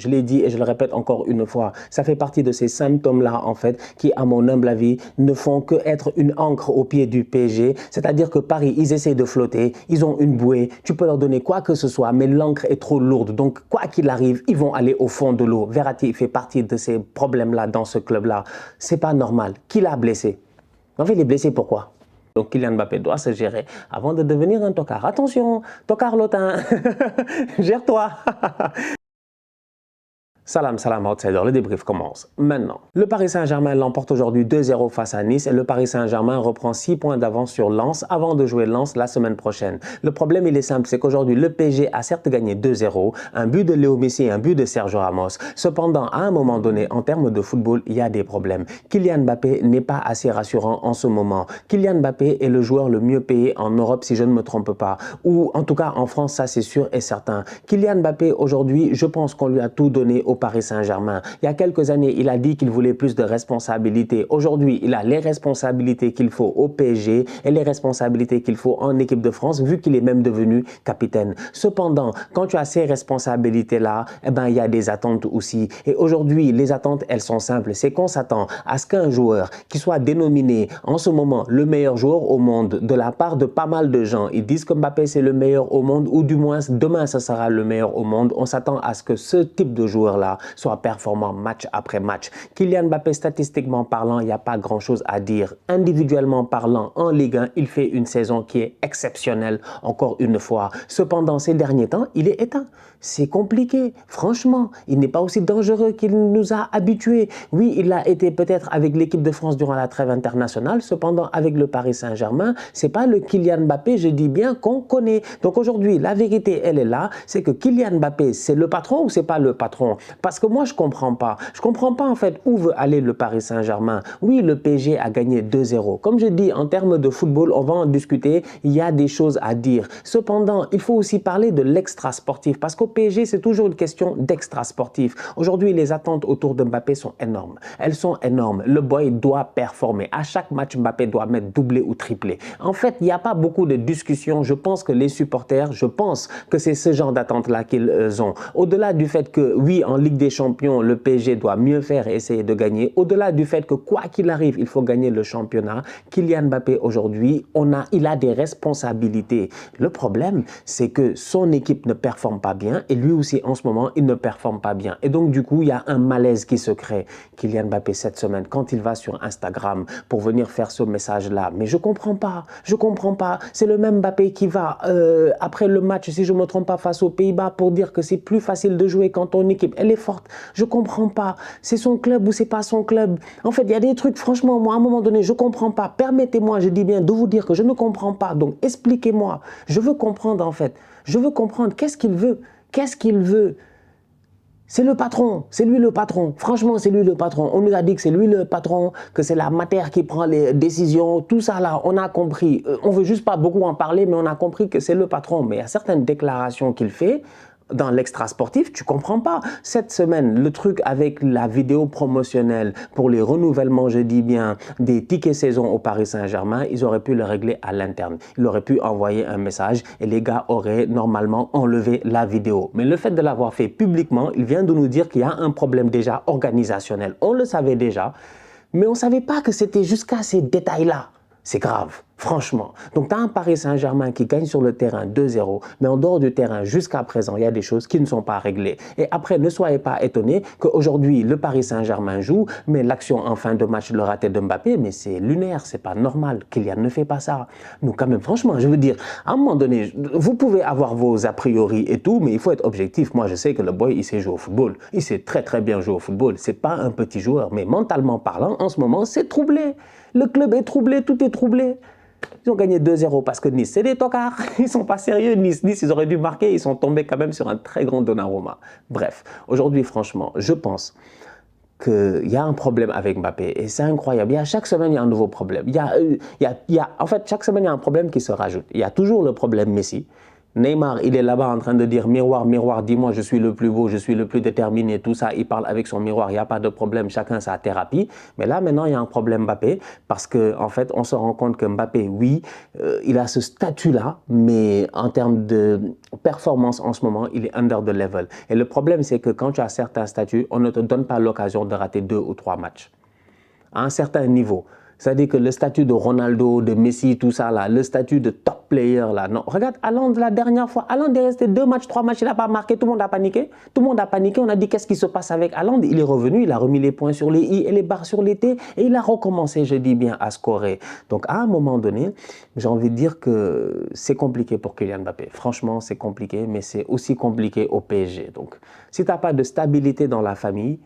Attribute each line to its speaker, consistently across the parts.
Speaker 1: Je l'ai dit et je le répète encore une fois, ça fait partie de ces symptômes-là, en fait, qui, à mon humble avis, ne font que être une encre au pied du PSG. C'est-à-dire que Paris, ils essaient de flotter, ils ont une bouée, tu peux leur donner quoi que ce soit, mais l'encre est trop lourde. Donc, quoi qu'il arrive, ils vont aller au fond de l'eau. Verratti fait partie de ces problèmes-là dans ce club-là. C'est pas normal. Qui l'a blessé? En fait, il est blessé pourquoi? Donc, Kylian Mbappé doit se gérer avant de devenir un tocard. Attention, tocard lotin, gère-toi. Salam, salam, outsider, le débrief commence maintenant. Le Paris Saint-Germain l'emporte aujourd'hui 2-0 face à Nice et le Paris Saint-Germain reprend 6 points d'avance sur Lens avant de jouer Lens la semaine prochaine. Le problème, il est simple, c'est qu'aujourd'hui, le PSG a certes gagné 2-0, un but de Léo Messi et un but de Sergio Ramos. Cependant, à un moment donné, en termes de football, il y a des problèmes. Kylian Mbappé n'est pas assez rassurant en ce moment. Kylian Mbappé est le joueur le mieux payé en Europe, si je ne me trompe pas. Ou en tout cas, en France, ça c'est sûr et certain. Kylian Mbappé, aujourd'hui, je pense qu'on lui a tout donné au Paris Saint-Germain. Il y a quelques années, il a dit qu'il voulait plus de responsabilités. Aujourd'hui, il a les responsabilités qu'il faut au PSG et les responsabilités qu'il faut en équipe de France, vu qu'il est même devenu capitaine. Cependant, quand tu as ces responsabilités-là, eh ben, il y a des attentes aussi. Et aujourd'hui, les attentes, elles sont simples. C'est qu'on s'attend à ce qu'un joueur qui soit dénominé en ce moment le meilleur joueur au monde de la part de pas mal de gens, ils disent que Mbappé c'est le meilleur au monde ou du moins demain ce sera le meilleur au monde. On s'attend à ce que ce type de joueur-là soit performant match après match. Kylian Mbappé, statistiquement parlant, il n'y a pas grand-chose à dire. Individuellement parlant, en Ligue 1, il fait une saison qui est exceptionnelle, encore une fois. Cependant, ces derniers temps, il est éteint. C'est compliqué, franchement. Il n'est pas aussi dangereux qu'il nous a habitués. Oui, il a été peut-être avec l'équipe de France durant la trêve internationale. Cependant, avec le Paris Saint-Germain, c'est pas le Kylian Mbappé, je dis bien, qu'on connaît. Donc aujourd'hui, la vérité, elle est là. C'est que Kylian Mbappé, c'est le patron ou c'est pas le patron? Parce que moi, je comprends pas. Je comprends pas en fait où veut aller le Paris Saint-Germain. Oui, le PSG a gagné 2-0. Comme je dis, en termes de football, on va en discuter. Il y a des choses à dire. Cependant, il faut aussi parler de l'extra sportif parce qu'au PSG, c'est toujours une question d'extra sportif. Aujourd'hui, les attentes autour de Mbappé sont énormes. Elles sont énormes. Le boy doit performer. À chaque match, Mbappé doit mettre doublé ou triplé. En fait, il n'y a pas beaucoup de discussions. Je pense que les supporters, je pense que c'est ce genre d'attente-là qu'ils ont. Au-delà du fait que, oui, en Ligue des Champions, le PSG doit mieux faire et essayer de gagner. Au-delà du fait que, quoi qu'il arrive, il faut gagner le championnat. Kylian Mbappé, aujourd'hui, il a des responsabilités. Le problème, c'est que son équipe ne performe pas bien et lui aussi, en ce moment, il ne performe pas bien. Et donc, du coup, il y a un malaise qui se crée. Kylian Mbappé, cette semaine, quand il va sur Instagram pour venir faire ce message-là, mais je comprends pas. Je comprends pas. C'est le même Mbappé qui va, après le match, si je ne me trompe pas, face aux Pays-Bas, pour dire que c'est plus facile de jouer quand ton équipe, elle est forte. Je comprends pas. C'est son club ou c'est pas son club. En fait, il y a des trucs, franchement, moi, à un moment donné, je comprends pas. Permettez-moi, je dis bien, de vous dire que je ne comprends pas. Donc, expliquez-moi. Je veux comprendre, en fait. Je veux comprendre. Qu'est-ce qu'il veut? Qu'est-ce qu'il veut? C'est le patron, c'est lui le patron. Franchement, c'est lui le patron. On nous a dit que c'est lui le patron, que c'est la matière qui prend les décisions. Tout ça là, on a compris. On veut juste pas beaucoup en parler, mais on a compris que c'est le patron. Mais il y a certaines déclarations qu'il fait dans l'extra sportif, tu comprends pas. Cette semaine, le truc avec la vidéo promotionnelle pour les renouvellements, je dis bien, des tickets saison au Paris Saint-Germain, ils auraient pu le régler à l'interne. Ils auraient pu envoyer un message et les gars auraient normalement enlevé la vidéo. Mais le fait de l'avoir fait publiquement, il vient de nous dire qu'il y a un problème déjà organisationnel. On le savait déjà, mais on ne savait pas que c'était jusqu'à ces détails-là. C'est grave, franchement. Donc, tu as un Paris Saint-Germain qui gagne sur le terrain 2-0, mais en dehors du terrain, jusqu'à présent, il y a des choses qui ne sont pas réglées. Et après, ne soyez pas étonnés qu'aujourd'hui, le Paris Saint-Germain joue, mais l'action en fin de match, le raté de Mbappé, mais c'est lunaire, c'est pas normal. Kylian ne fait pas ça. Nous, quand même, franchement, je veux dire, à un moment donné, vous pouvez avoir vos a priori et tout, mais il faut être objectif. Moi, je sais que le boy, il sait jouer au football. Il sait très, très bien jouer au football. C'est pas un petit joueur, mais mentalement parlant, en ce moment, c'est troublé. Le club est troublé, tout est troublé. Ils ont gagné 2-0 parce que Nice, c'est des tocards. Ils ne sont pas sérieux, Nice. Nice, ils auraient dû marquer. Ils sont tombés quand même sur un très grand Donnarumma. Bref, aujourd'hui, franchement, je pense qu'il y a un problème avec Mbappé et c'est incroyable. Chaque semaine, il y a un nouveau problème. En fait, chaque semaine, il y a un problème qui se rajoute. Il y a toujours le problème Messi. Neymar, il est là-bas en train de dire « Miroir, miroir, dis-moi, je suis le plus beau, je suis le plus déterminé », tout ça, il parle avec son miroir, il n'y a pas de problème, chacun sa thérapie. Mais là, maintenant, il y a un problème Mbappé, parce qu'en fait, on se rend compte que Mbappé, oui, il a ce statut-là, mais en termes de performance en ce moment, il est under the level. Et le problème, c'est que quand tu as certains statuts, on ne te donne pas l'occasion de rater 2 ou 3 matchs. À un certain niveau. C'est-à-dire que le statut de Ronaldo, de Messi, tout ça là, le statut de top player là, non. Regarde, Haaland la dernière fois, Haaland est resté 2 matchs, 3 matchs, il n'a pas marqué, tout le monde a paniqué. Tout le monde a paniqué, on a dit qu'est-ce qui se passe avec Haaland. Il est revenu, il a remis les points sur les i et les barres sur les t et il a recommencé, je dis bien, à scorer. Donc à un moment donné, j'ai envie de dire que c'est compliqué pour Kylian Mbappé. Franchement, c'est compliqué, mais c'est aussi compliqué au PSG. Donc si tu n'as pas de stabilité dans la famille,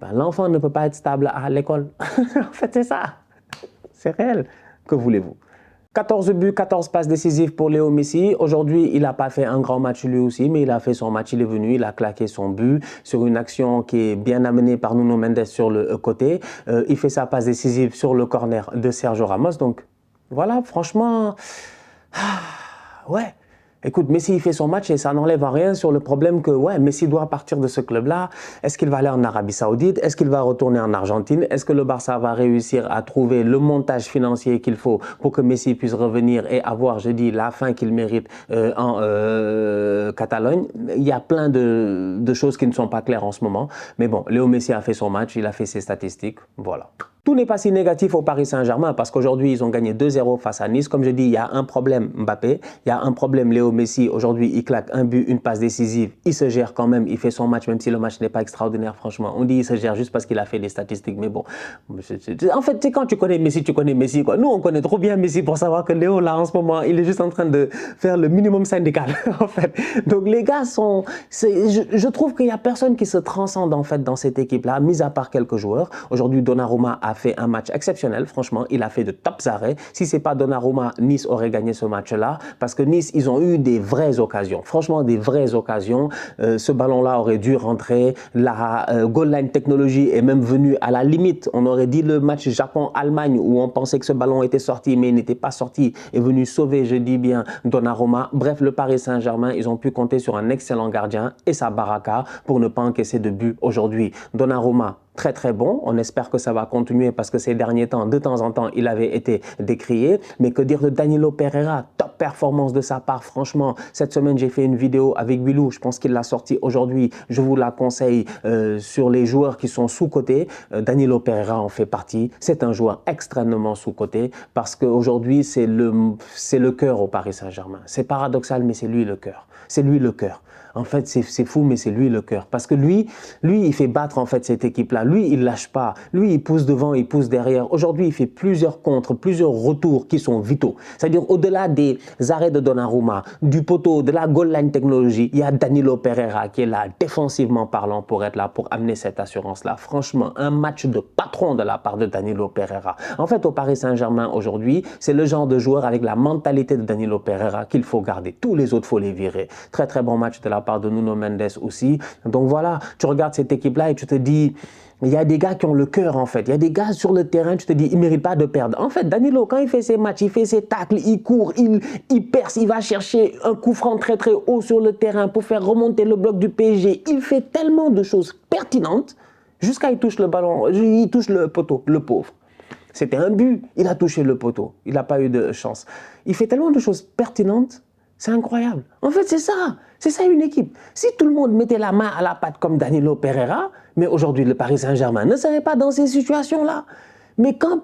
Speaker 1: ben, l'enfant ne peut pas être stable à l'école. En fait, c'est ça. C'est réel. Que voulez-vous? 14 buts, 14 passes décisives pour Léo Messi. Aujourd'hui, il n'a pas fait un grand match lui aussi, mais il a fait son match, il est venu, il a claqué son but sur une action qui est bien amenée par Nuno Mendes sur le côté. Il fait sa passe décisive sur le corner de Sergio Ramos. Donc voilà, franchement, ouais. Écoute, Messi il fait son match et ça n'enlève rien sur le problème que ouais, Messi doit partir de ce club-là. Est-ce qu'il va aller en Arabie Saoudite? Est-ce qu'il va retourner en Argentine? Est-ce que le Barça va réussir à trouver le montage financier qu'il faut pour que Messi puisse revenir et avoir, je dis, la fin qu'il mérite en Catalogne? Il y a plein de choses qui ne sont pas claires en ce moment. Mais bon, Léo Messi a fait son match, il a fait ses statistiques, voilà. Tout n'est pas si négatif au Paris Saint-Germain parce qu'aujourd'hui, ils ont gagné 2-0 face à Nice. Comme je dis, il y a un problème Mbappé, il y a un problème Léo Messi. Aujourd'hui, il claque un but, une passe décisive. Il se gère quand même, il fait son match, même si le match n'est pas extraordinaire, franchement. On dit il se gère juste parce qu'il a fait des statistiques, mais bon. En fait, quand tu connais Messi, quoi. Nous, on connaît trop bien Messi pour savoir que Léo, là, en ce moment, il est juste en train de faire le minimum syndical, en fait. Donc, les gars sont... Je trouve qu'il n'y a personne qui se transcende, en fait, dans cette équipe-là, mis à part quelques joueurs. Aujourd'hui, Donnarumma a fait un match exceptionnel, franchement, il a fait de tops arrêts. Si ce n'est pas Donnarumma, Nice aurait gagné ce match-là, parce que Nice, ils ont eu des vraies occasions, franchement des vraies occasions. Ce ballon-là aurait dû rentrer, la goal line technologie est même venue à la limite. On aurait dit le match Japon-Allemagne où on pensait que ce ballon était sorti, mais il n'était pas sorti, est venu sauver, je dis bien, Donnarumma. Bref, le Paris Saint-Germain, ils ont pu compter sur un excellent gardien et sa baraka pour ne pas encaisser de but aujourd'hui. Donnarumma, très très bon, on espère que ça va continuer parce que ces derniers temps, de temps en temps, il avait été décrié. Mais que dire de Danilo Pereira? Top performance de sa part, franchement. Cette semaine, j'ai fait une vidéo avec Bilou, je pense qu'il l'a sortie aujourd'hui. Je vous la conseille sur les joueurs qui sont sous-cotés. Danilo Pereira en fait partie. C'est un joueur extrêmement sous-coté parce qu'aujourd'hui, c'est le cœur au Paris Saint-Germain. C'est paradoxal, mais c'est lui le cœur. C'est lui le cœur. En fait, c'est fou, mais c'est lui le cœur. Parce que lui, il fait battre en fait cette équipe-là. Lui, il lâche pas. Lui, il pousse devant, il pousse derrière. Aujourd'hui, il fait plusieurs contres, plusieurs retours qui sont vitaux. C'est-à-dire, au-delà des arrêts de Donnarumma, du poteau, de la goal line technologie, il y a Danilo Pereira qui est là, défensivement parlant, pour être là, pour amener cette assurance-là. Franchement, un match de patron de la part de Danilo Pereira. En fait, au Paris Saint-Germain, aujourd'hui, c'est le genre de joueur avec la mentalité de Danilo Pereira qu'il faut garder. Tous les autres, il faut les virer. Très, très bon match de la part de Nuno Mendes aussi. Donc voilà, tu regardes cette équipe-là et tu te dis, il y a des gars qui ont le cœur en fait. Il y a des gars sur le terrain, tu te dis, ils ne méritent pas de perdre. En fait, Danilo, quand il fait ses matchs, il fait ses tacles, il court, il perce, il va chercher un coup franc très très haut sur le terrain pour faire remonter le bloc du PSG. Il fait tellement de choses pertinentes jusqu'à il touche le ballon, il touche le poteau, le pauvre. C'était un but, il a touché le poteau, il n'a pas eu de chance. Il fait tellement de choses pertinentes. C'est incroyable. En fait, c'est ça une équipe. Si tout le monde mettait la main à la pâte comme Danilo Pereira, mais aujourd'hui le Paris Saint-Germain ne serait pas dans ces situations-là. Mais quand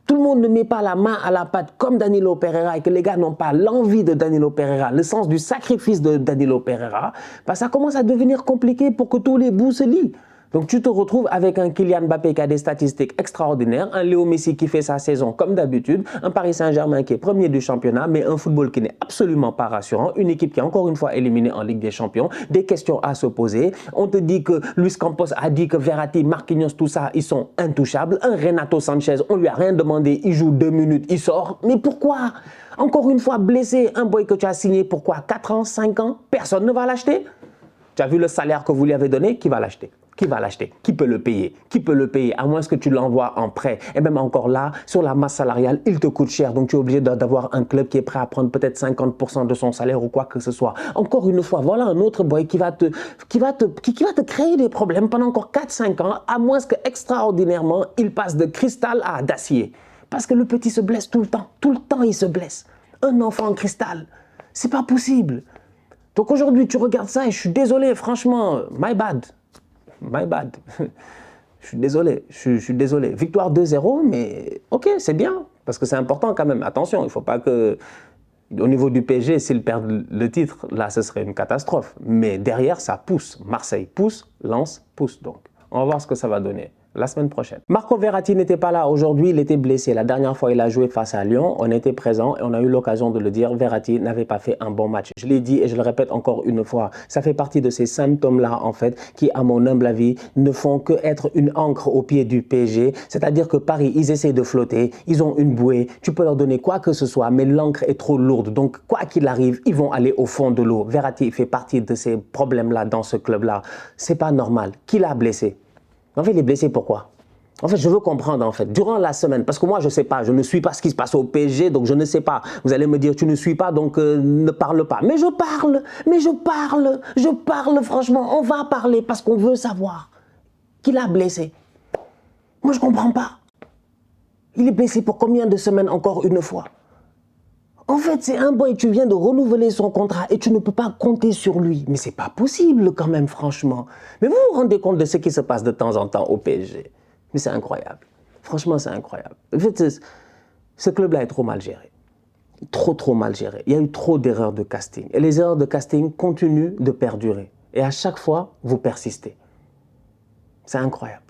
Speaker 1: tout le monde ne met pas la main à la pâte comme Danilo Pereira et que les gars n'ont pas l'envie de Danilo Pereira, le sens du sacrifice de Danilo Pereira, bah ça commence à devenir compliqué pour que tous les bouts se lient. Donc tu te retrouves avec un Kylian Mbappé qui a des statistiques extraordinaires, un Léo Messi qui fait sa saison comme d'habitude, un Paris Saint-Germain qui est premier du championnat, mais un football qui n'est absolument pas rassurant, une équipe qui est encore une fois éliminée en Ligue des Champions, des questions à se poser. On te dit que Luis Campos a dit que Verratti, Marquinhos, tout ça, ils sont intouchables. Un Renato Sanchez, on lui a rien demandé, il joue 2 minutes, il sort. Mais pourquoi? Encore une fois blessé, un boy que tu as signé, pourquoi? 4 ans, 5 ans, personne ne va l'acheter? Tu as vu le salaire que vous lui avez donné, qui va l'acheter? Qui va l'acheter? Qui peut le payer? Qui peut le payer? À moins que tu l'envoies en prêt. Et même encore là, sur la masse salariale, il te coûte cher. Donc, tu es obligé d'avoir un club qui est prêt à prendre peut-être 50% de son salaire ou quoi que ce soit. Encore une fois, voilà un autre boy qui va te créer des problèmes pendant encore 4-5 ans, à moins que extraordinairement, il passe de cristal à d'acier. Parce que le petit se blesse tout le temps. Tout le temps, il se blesse. Un enfant en cristal, c'est pas possible. Donc aujourd'hui, tu regardes ça et je suis désolé, franchement, my bad. My bad. Je suis désolé, je suis désolé. Victoire 2-0, mais ok, c'est bien, parce que c'est important quand même. Attention, il ne faut pas que, au niveau du PSG, s'ils perdent le titre, là, ce serait une catastrophe. Mais derrière, ça pousse. Marseille pousse, Lens pousse. Donc, on va voir ce que ça va donner la semaine prochaine. Marco Verratti n'était pas là aujourd'hui, il était blessé. La dernière fois, il a joué face à Lyon. On était présent et on a eu l'occasion de le dire. Verratti n'avait pas fait un bon match. Je l'ai dit et je le répète encore une fois. Ça fait partie de ces symptômes-là, en fait, qui, à mon humble avis, ne font que être une encre au pied du PSG. C'est-à-dire que Paris, ils essaient de flotter. Ils ont une bouée. Tu peux leur donner quoi que ce soit, mais l'encre est trop lourde. Donc, quoi qu'il arrive, ils vont aller au fond de l'eau. Verratti fait partie de ces problèmes-là dans ce club-là. C'est pas normal. Qui l'a blessé? En fait, il est blessé pourquoi? En fait, je veux comprendre, en fait, durant la semaine, parce que moi, je ne sais pas, je ne suis pas ce qui se passe au PSG, donc je ne sais pas. Vous allez me dire, tu ne suis pas, donc ne parle pas. Mais je parle, franchement, on va parler parce qu'on veut savoir. Qui l'a blessé? Moi, je ne comprends pas. Il est blessé pour combien de semaines encore une fois? En fait, c'est un boy, tu viens de renouveler son contrat et tu ne peux pas compter sur lui. Mais c'est pas possible quand même, franchement. Mais vous vous rendez compte de ce qui se passe de temps en temps au PSG? Mais c'est incroyable. Franchement, c'est incroyable. En fait, ce club-là est trop mal géré. Trop mal géré. Il y a eu trop d'erreurs de casting. Et les erreurs de casting continuent de perdurer. Et à chaque fois, vous persistez. C'est incroyable.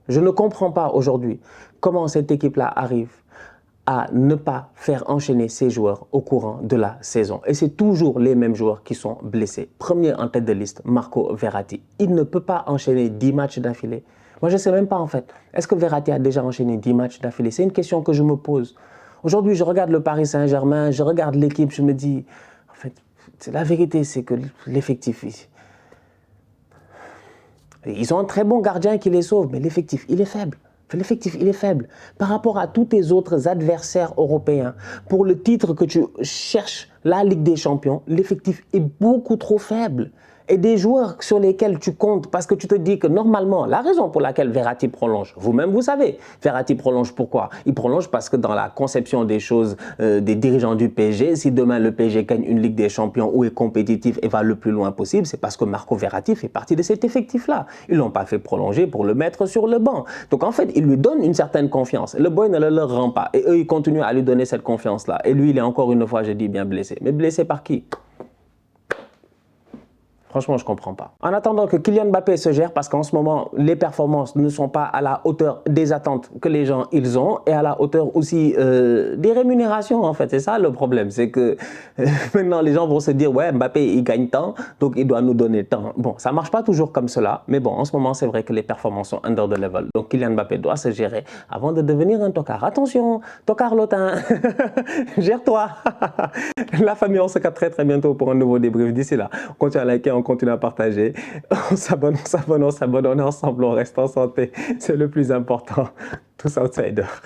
Speaker 1: Je ne comprends pas aujourd'hui comment cette équipe-là arrive à ne pas faire enchaîner ses joueurs au courant de la saison. Et c'est toujours les mêmes joueurs qui sont blessés. Premier en tête de liste, Marco Verratti. Il ne peut pas enchaîner 10 matchs d'affilée. Moi, je ne sais même pas en fait. Est-ce que Verratti a déjà enchaîné 10 matchs d'affilée? C'est une question que je me pose. Aujourd'hui, je regarde le Paris Saint-Germain, je regarde l'équipe, je me dis, en fait, la vérité, c'est que l'effectif, ils ont un très bon gardien qui les sauve, mais l'effectif, il est faible. L'effectif, il est faible par rapport à tous tes autres adversaires européens. Pour le titre que tu cherches, la Ligue des Champions, l'effectif est beaucoup trop faible. Et des joueurs sur lesquels tu comptes, parce que tu te dis que normalement, la raison pour laquelle Verratti prolonge, vous-même vous savez, Verratti prolonge pourquoi? Il prolonge parce que dans la conception des choses des dirigeants du PSG, si demain le PSG gagne une Ligue des Champions ou est compétitif et va le plus loin possible, c'est parce que Marco Verratti fait partie de cet effectif-là. Ils ne l'ont pas fait prolonger pour le mettre sur le banc. Donc en fait, il lui donne une certaine confiance. Le boy ne le leur rend pas. Et eux, ils continuent à lui donner cette confiance-là. Et lui, il est encore une fois, je dis bien blessé. Mais blessé par qui? Franchement, je ne comprends pas. En attendant que Kylian Mbappé se gère, parce qu'en ce moment, les performances ne sont pas à la hauteur des attentes que les gens ils ont et à la hauteur aussi des rémunérations, en fait. C'est ça le problème. C'est que maintenant, les gens vont se dire, ouais, Mbappé, il gagne tant, donc il doit nous donner tant. Bon, ça ne marche pas toujours comme cela, mais bon, en ce moment, c'est vrai que les performances sont under the level. Donc, Kylian Mbappé doit se gérer avant de devenir un tocard. Attention, tocard lotin, gère-toi. La famille, on se capte très très bientôt pour un nouveau débrief. D'ici là, on continue à liker, on continue à partager. On s'abonne, on est ensemble, on reste en santé. C'est le plus important. Tous outsiders.